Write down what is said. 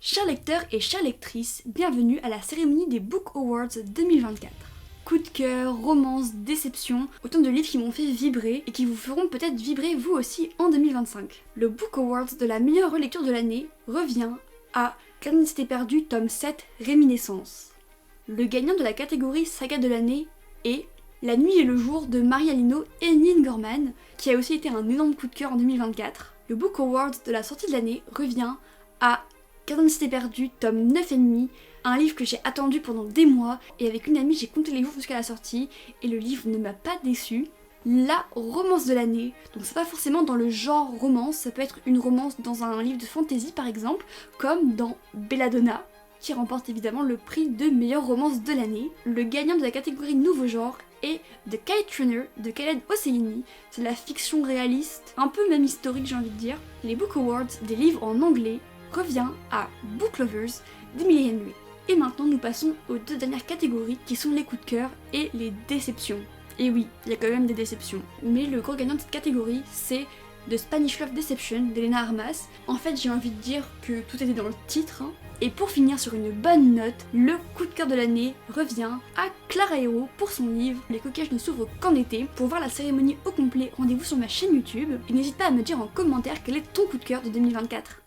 Chers lecteurs et chères lectrices, bienvenue à la cérémonie des Book Awards 2024. Coup de cœur, romance, déception, autant de livres qui m'ont fait vibrer et qui vous feront peut-être vibrer vous aussi en 2025. Le Book Awards de la meilleure relecture de l'année revient à Gardien de Cité Perdue, tome 7, Réminiscence. Le gagnant de la catégorie saga de l'année est La nuit et le jour de Maria Lino et Neil Gorman, qui a aussi été un énorme coup de cœur en 2024. Le Book Award de la sortie de l'année revient à Gardien de Cité Perdue, tome 9,5, un livre que j'ai attendu pendant des mois, et avec une amie j'ai compté les jours jusqu'à la sortie, et le livre ne m'a pas déçu. La romance de l'année, donc c'est pas forcément dans le genre romance, ça peut être une romance dans un livre de fantasy par exemple, comme dans Belladonna, qui remporte évidemment le prix de meilleure romance de l'année. Le gagnant de la catégorie nouveau genre est The Kite Runner de Khaled Hosseini. C'est de la fiction réaliste, un peu même historique j'ai envie de dire. Les Book Awards des livres en anglais revient à Book Lovers d'Emily Henry. Et maintenant nous passons aux deux dernières catégories qui sont les coups de cœur et les déceptions. Et oui, il y a quand même des déceptions. Mais le gros gagnant de cette catégorie, c'est The Spanish Love Deception d'Elena Armas. En fait, j'ai envie de dire que tout était dans le titre. Et pour finir sur une bonne note, le coup de cœur de l'année revient à Clara Hero pour son livre Les coquillages ne s'ouvrent qu'en été. Pour voir la cérémonie au complet, rendez-vous sur ma chaîne YouTube. Et n'hésite pas à me dire en commentaire quel est ton coup de cœur de 2024.